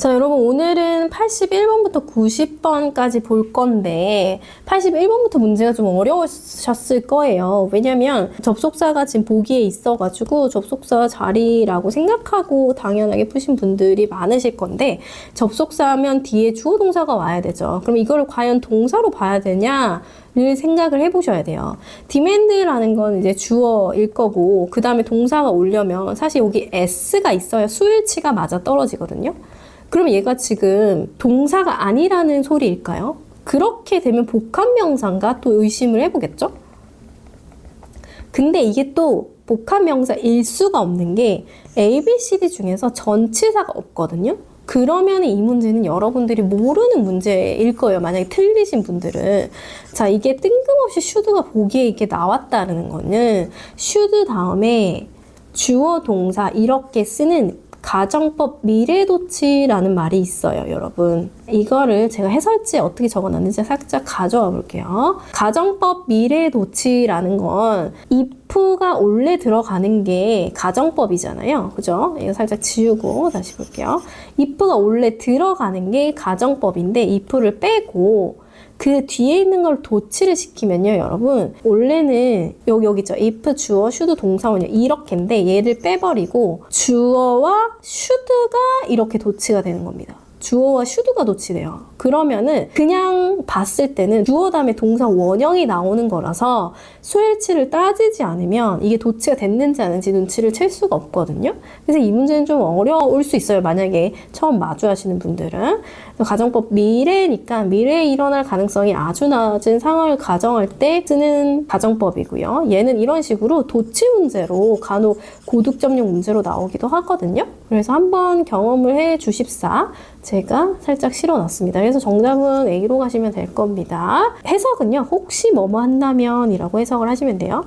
자, 여러분 오늘은 81번부터 90번까지 볼 건데 81번부터 문제가 좀 어려우셨을 거예요. 왜냐면 접속사가 지금 보기에 있어가지고 접속사 자리라고 생각하고 당연하게 푸신 분들이 많으실 건데 접속사 하면 뒤에 주어 동사가 와야 되죠. 그럼 이거를 과연 동사로 봐야 되냐? 를 생각을 해보셔야 돼요. demand라는 건 이제 주어일 거고 그 다음에 동사가 오려면 사실 여기 s가 있어야 수일치가 맞아 떨어지거든요. 그럼 얘가 지금 동사가 아니라는 소리일까요? 그렇게 되면 복합명사인가 또 의심을 해보겠죠? 근데 이게 또 복합명사일 수가 없는 게 A, B, C, D 중에서 전치사가 없거든요. 그러면 이 문제는 여러분들이 모르는 문제일 거예요. 만약에 틀리신 분들은. 자, 이게 뜬금없이 should가 보기에 이렇게 나왔다는 거는 should 다음에 주어 동사 이렇게 쓰는 가정법 미래도치라는 말이 있어요, 여러분. 이거를 제가 해설지에 어떻게 적어놨는지 살짝 가져와 볼게요. 가정법 미래도치라는 건 if가 원래 들어가는 게 가정법이잖아요. 그죠? 이거 살짝 지우고 다시 볼게요. if가 원래 들어가는 게 가정법인데 if를 빼고 그 뒤에 있는 걸 도치를 시키면요, 여러분. 원래는 여기 있죠. if, 주어, should, 동사원이요. 이렇게인데 얘를 빼버리고 주어와 should가 이렇게 도치가 되는 겁니다. 주어와 should가 도치돼요. 그러면은 그냥 봤을 때는 주어 다음에 동사 원형이 나오는 거라서 수일치를 따지지 않으면 이게 도치가 됐는지 아닌지 눈치를 챌 수가 없거든요. 그래서 이 문제는 좀 어려울 수 있어요. 만약에 처음 마주하시는 분들은. 가정법 미래니까 미래에 일어날 가능성이 아주 낮은 상황을 가정할 때 쓰는 가정법이고요. 얘는 이런 식으로 도치 문제로 간혹 고득점용 문제로 나오기도 하거든요. 그래서 한번 경험을 해 주십사. 제가 살짝 실어놨습니다. 그래서 정답은 A로 가시면 될 겁니다. 해석은요, 혹시 뭐뭐 한다면 이라고 해석을 하시면 돼요.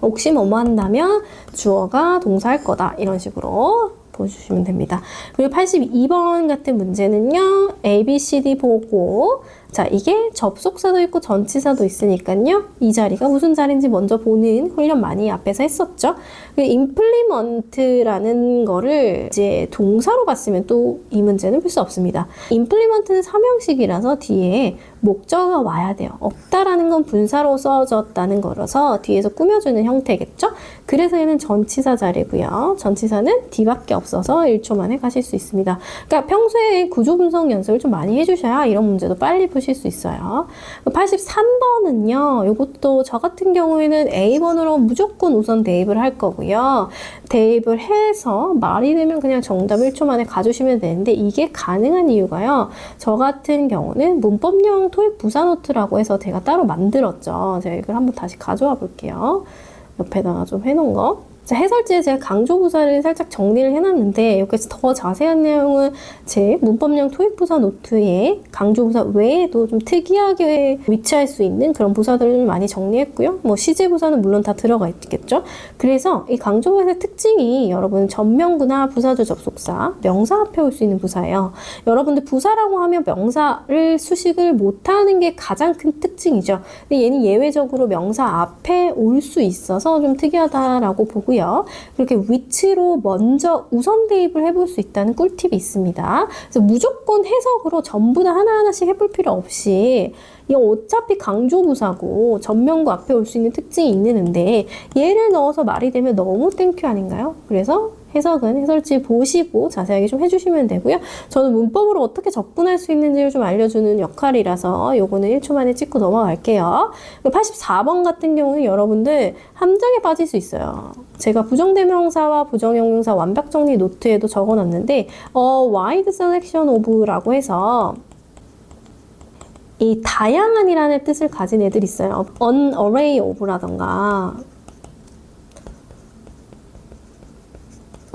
혹시 뭐뭐 한다면 주어가 동사할 거다. 이런 식으로 보여주시면 됩니다. 그리고 82번 같은 문제는요, A, B, C, D 보고 자, 이게 접속사도 있고 전치사도 있으니까요. 이 자리가 무슨 자리인지 먼저 보는 훈련 많이 앞에서 했었죠. implement라는 거를 이제 동사로 봤으면 또 이 문제는 풀 수 없습니다. implement는 삼형식이라서 뒤에 목적어가 와야 돼요. 없다라는 건 분사로 써졌다는 거라서 뒤에서 꾸며주는 형태겠죠. 그래서 얘는 전치사 자리고요. 전치사는 D밖에 없어서 1초 만에 가실 수 있습니다. 그러니까 평소에 구조 분석 연습을 좀 많이 해주셔야 이런 문제도 빨리 푸실 수 있어요. 83번은요. 이것도 저 같은 경우에는 A번으로 무조건 우선 대입을 할 거고요. 대입을 해서 말이 되면 그냥 정답 1초 만에 가주시면 되는데 이게 가능한 이유가요. 저 같은 경우는 문법용 토익 부사 노트라고 해서 제가 따로 만들었죠. 제가 이걸 한번 다시 가져와 볼게요. 옆에다가 좀 해놓은 거. 자, 해설지에 제가 강조부사를 살짝 정리를 해놨는데 여기서 더 자세한 내용은 제 문법용 토익부사 노트에 강조부사 외에도 좀 특이하게 위치할 수 있는 그런 부사들을 많이 정리했고요. 뭐 시제부사는 물론 다 들어가 있겠죠. 그래서 이 강조부사의 특징이 여러분 전명구나 부사조 접속사, 명사 앞에 올 수 있는 부사예요. 여러분들 부사라고 하면 명사를 수식을 못하는 게 가장 큰 특징이죠. 근데 얘는 예외적으로 명사 앞에 올 수 있어서 좀 특이하다라고 보고 그렇게 위치로 먼저 우선 대입을 해볼 수 있다는 꿀팁이 있습니다. 그래서 무조건 해석으로 전부 다 하나하나씩 해볼 필요 없이 이거 어차피 강조부사고 전명구 앞에 올 수 있는 특징이 있는데 얘를 넣어서 말이 되면 너무 땡큐 아닌가요? 그래서 해석은 해설지 보시고 자세하게 좀 해주시면 되고요. 저는 문법으로 어떻게 접근할 수 있는지를 좀 알려주는 역할이라서 요거는 1초 만에 찍고 넘어갈게요. 84번 같은 경우는 여러분들 함정에 빠질 수 있어요. 제가 부정대명사와 부정형용사 완벽정리 노트에도 적어놨는데 wide selection of라고 해서 이 다양한이라는 뜻을 가진 애들 있어요. an array of라던가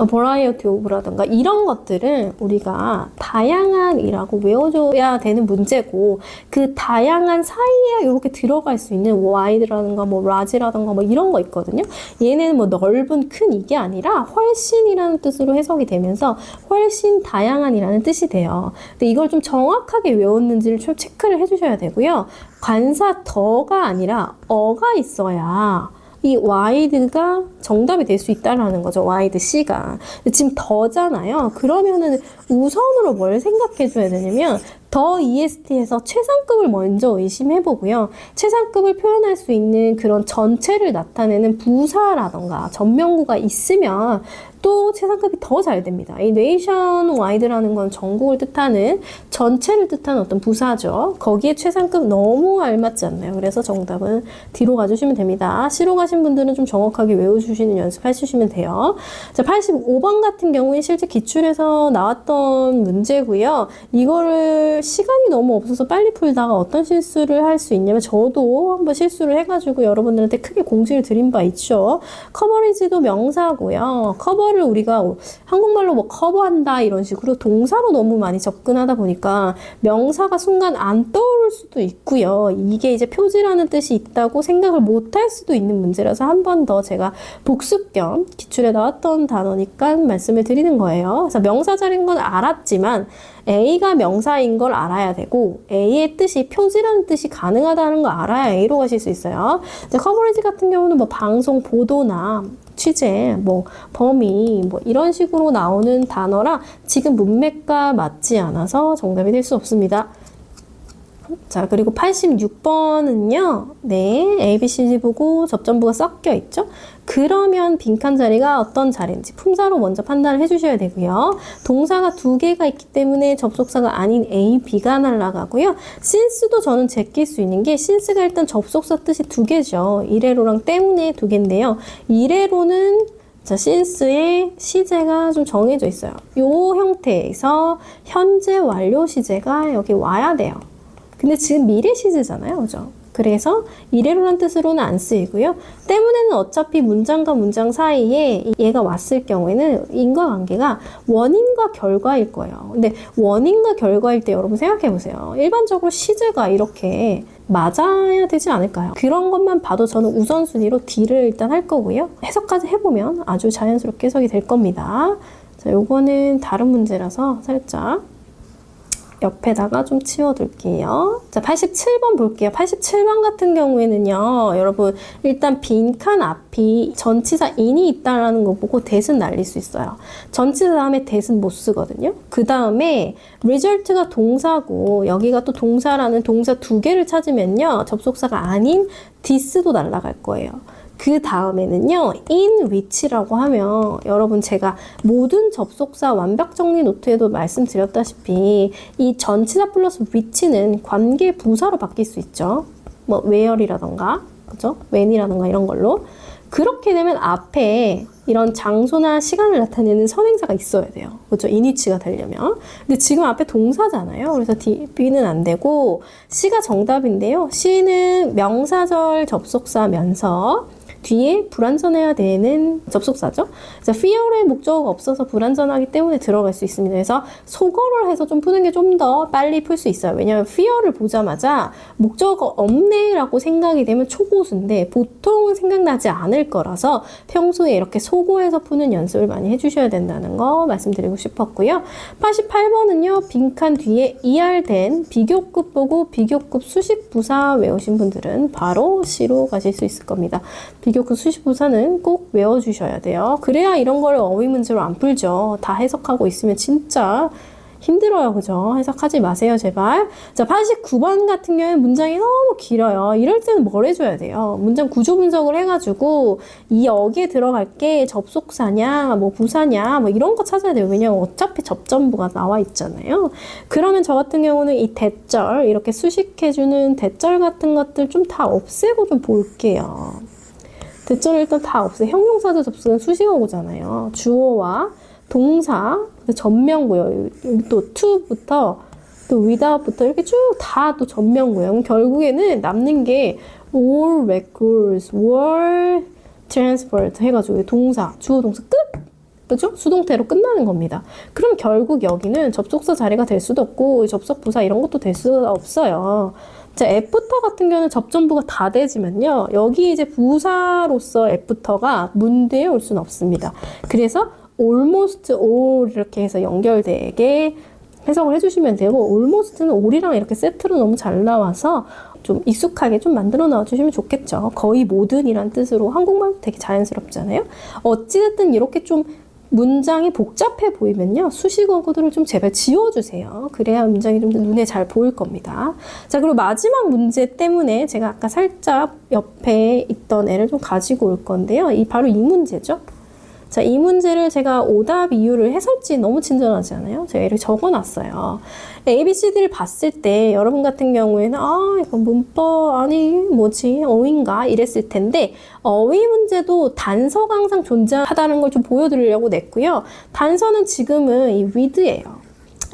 variety of라던가 이런 것들을 우리가 다양한이라고 외워줘야 되는 문제고 그 다양한 사이에 이렇게 들어갈 수 있는 wide라든가 뭐 large라든가 뭐 이런 거 있거든요. 얘는 뭐 넓은 큰 이게 아니라 훨씬이라는 뜻으로 해석이 되면서 훨씬 다양한이라는 뜻이 돼요. 근데 이걸 좀 정확하게 외웠는지를 좀 체크를 해주셔야 되고요. 관사 더가 아니라 어가 있어야 이 wide가 정답이 될 수 있다라는 거죠. wide C가. 근데 지금 더잖아요. 그러면은 우선으로 뭘 생각해 줘야 되냐면 더 EST에서 최상급을 먼저 의심해보고요. 최상급을 표현할 수 있는 그런 전체를 나타내는 부사라던가 전명구가 있으면 또 최상급이 더 잘 됩니다. 이 nationwide라는 건 전국을 뜻하는 전체를 뜻하는 어떤 부사죠. 거기에 최상급 너무 알맞지 않나요? 그래서 정답은 D로 가주시면 됩니다. C로 가신 분들은 좀 정확하게 외워주시는 연습 해주시면 돼요. 자, 85번 같은 경우에 실제 기출에서 나왔던 문제고요. 이거를 시간이 너무 없어서 빨리 풀다가 어떤 실수를 할 수 있냐면 저도 한번 실수를 해가지고 여러분들한테 크게 공지를 드린 바 있죠. 커버리지도 명사고요. 커버를 우리가 한국말로 뭐 커버한다 이런 식으로 동사로 너무 많이 접근하다 보니까 명사가 순간 안 떠오를 수도 있고요. 이게 이제 표지라는 뜻이 있다고 생각을 못할 수도 있는 문제라서 한 번 더 제가 복습 겸 기출에 나왔던 단어니까 말씀을 드리는 거예요. 그래서 명사 자리인 건 알았지만 A가 명사인 걸 알아야 되고 A의 뜻이 표지라는 뜻이 가능하다는 걸 알아야 A로 가실 수 있어요. 이제 커버리지 같은 경우는 뭐 방송, 보도나 취재, 뭐 범위 뭐 이런 식으로 나오는 단어라 지금 문맥과 맞지 않아서 정답이 될 수 없습니다. 자, 그리고 86번은요. 네, A, B, C, D 보고 접점부가 섞여 있죠? 그러면 빈칸 자리가 어떤 자리인지 품사로 먼저 판단을 해주셔야 되고요. 동사가 두 개가 있기 때문에 접속사가 아닌 A, B가 날아가고요. since도 저는 제낄 수 있는 게 since가 일단 접속사 뜻이 두 개죠. 이래로랑 때문에 두 개인데요. 이래로는 자, since의 시제가 좀 정해져 있어요. 이 형태에서 현재 완료 시제가 여기 와야 돼요. 근데 지금 미래 시제잖아요. 그죠? 그래서 이래로란 뜻으로는 안 쓰이고요. 때문에는 어차피 문장과 문장 사이에 얘가 왔을 경우에는 인과관계가 원인과 결과일 거예요. 근데 원인과 결과일 때 여러분 생각해 보세요. 일반적으로 시제가 이렇게 맞아야 되지 않을까요? 그런 것만 봐도 저는 우선순위로 D를 일단 할 거고요. 해석까지 해보면 아주 자연스럽게 해석이 될 겁니다. 자, 요거는 다른 문제라서 살짝 옆에다가 좀 치워둘게요. 자, 87번 볼게요. 87번 같은 경우에는요, 여러분, 일단 빈칸 앞이 전치사 in이 있다라는 거 보고 that은 날릴 수 있어요. 전치사 다음에 that은 못 쓰거든요. 그 다음에 result가 동사고, 여기가 또 동사라는 동사 두 개를 찾으면요, 접속사가 아닌 this도 날아갈 거예요. 그 다음에는요, in which라고 하면 여러분 제가 모든 접속사 완벽 정리 노트에도 말씀드렸다시피 이 전치사 플러스 which는 관계 부사로 바뀔 수 있죠. 뭐 where이라던가, 그죠? when이라던가 이런 걸로. 그렇게 되면 앞에 이런 장소나 시간을 나타내는 선행사가 있어야 돼요. 그렇죠? in which가 되려면. 근데 지금 앞에 동사잖아요. 그래서 B는 안 되고 C가 정답인데요. C는 명사절 접속사면서 뒤에 불완전해야 되는 접속사죠. 그래서 fear의 목적어가 없어서 불완전하기 때문에 들어갈 수 있습니다. 그래서 소거를 해서 좀 푸는 게 좀 더 빨리 풀 수 있어요. 왜냐하면 fear를 보자마자 목적어가 없네 라고 생각이 되면 초고수인데 보통은 생각나지 않을 거라서 평소에 이렇게 소거해서 푸는 연습을 많이 해주셔야 된다는 거 말씀드리고 싶었고요. 88번은요. 빈칸 뒤에 ER된 비교급 보고 비교급 수식 부사 외우신 분들은 바로 C로 가실 수 있을 겁니다. 비교급 수식 부사는 꼭 외워주셔야 돼요. 그래야 이런 걸 어휘 문제로 안 풀죠. 다 해석하고 있으면 진짜 힘들어요. 그죠? 해석하지 마세요. 제발. 자, 89번 같은 경우에는 문장이 너무 길어요. 이럴 때는 뭘 해줘야 돼요? 문장 구조 분석을 해가지고 이 여기에 들어갈 게 접속사냐, 뭐 부사냐, 뭐 이런 거 찾아야 돼요. 왜냐면 어차피 접점부가 나와 있잖아요. 그러면 저 같은 경우는 이 대절, 이렇게 수식해주는 대절 같은 것들 좀 다 없애고 좀 볼게요. 대절을 일단 다 없애요. 형용사도 접속은 수식어고잖아요. 주어와 동사, 전명구요. 또 to부터 또 without부터 이렇게 쭉 다 또 전명구요. 그럼 결국에는 남는 게 all records were transferred 해가지고 동사, 주어, 동사 끝! 그죠? 수동태로 끝나는 겁니다. 그럼 결국 여기는 접속사 자리가 될 수도 없고 접속 부사 이런 것도 될 수가 없어요. 자, 애프터 같은 경우는 접점부가 다 되지만요. 여기 이제 부사로서 애프터가 문대에 올 수는 없습니다. 그래서 almost all 이렇게 해서 연결되게 해석을 해주시면 되고, almost는 all이랑 이렇게 세트로 너무 잘 나와서 좀 익숙하게 좀 만들어 넣어주시면 좋겠죠. 거의 모든이란 뜻으로 한국말도 되게 자연스럽잖아요. 어찌됐든 이렇게 좀 문장이 복잡해 보이면요, 수식어구들을 좀 제발 지워주세요. 그래야 문장이 좀 눈에 잘 보일 겁니다. 자, 그리고 마지막 문제 때문에 제가 아까 살짝 옆에 있던 애를 좀 가지고 올 건데요. 바로 이 문제죠. 자, 이 문제를 제가 오답 이유를 해설지 너무 친절하지 않아요? 제가 얘를 적어놨어요. ABCD를 봤을 때 여러분 같은 경우에는 이거 문법 아니 뭐지 어휘인가 이랬을 텐데, 어휘 문제도 단서가 항상 존재하다는 걸 좀 보여드리려고 냈고요. 단서는 지금은 이 with예요.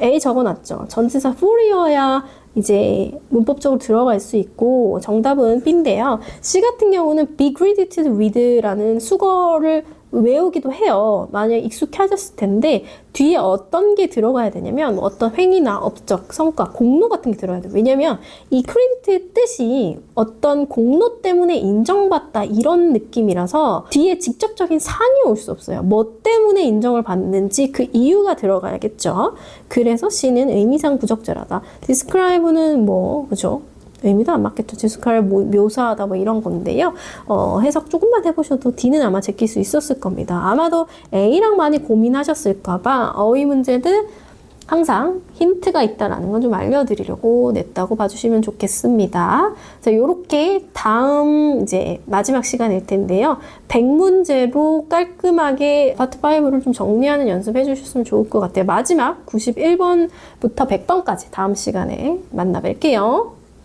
A 적어놨죠. 전치사 for이어야 이제 문법적으로 들어갈 수 있고, 정답은 B인데요. C 같은 경우는 be credited with라는 수거를 외우기도 해요. 만약에 익숙해졌을 텐데, 뒤에 어떤 게 들어가야 되냐면 어떤 행위나 업적, 성과, 공로 같은 게 들어가야 돼요. 왜냐면 이 크레디트의 뜻이 어떤 공로 때문에 인정받다 이런 느낌이라서 뒤에 직접적인 산이 올 수 없어요. 뭐 때문에 인정을 받는지 그 이유가 들어가야겠죠. 그래서 C는 의미상 부적절하다. describe는 뭐 그죠? 의미도 안 맞겠죠. describe 묘사하다 뭐 이런 건데요. 해석 조금만 해보셔도 D는 아마 제낄 수 있었을 겁니다. 아마도 A랑 많이 고민하셨을까봐 어휘 문제들 항상 힌트가 있다라는 건 좀 알려드리려고 냈다고 봐주시면 좋겠습니다. 자, 요렇게 다음 이제 마지막 시간일 텐데요. 100문제로 깔끔하게 파트 5를 좀 정리하는 연습 해주셨으면 좋을 것 같아요. 마지막 91번부터 100번까지 다음 시간에 만나 뵐게요.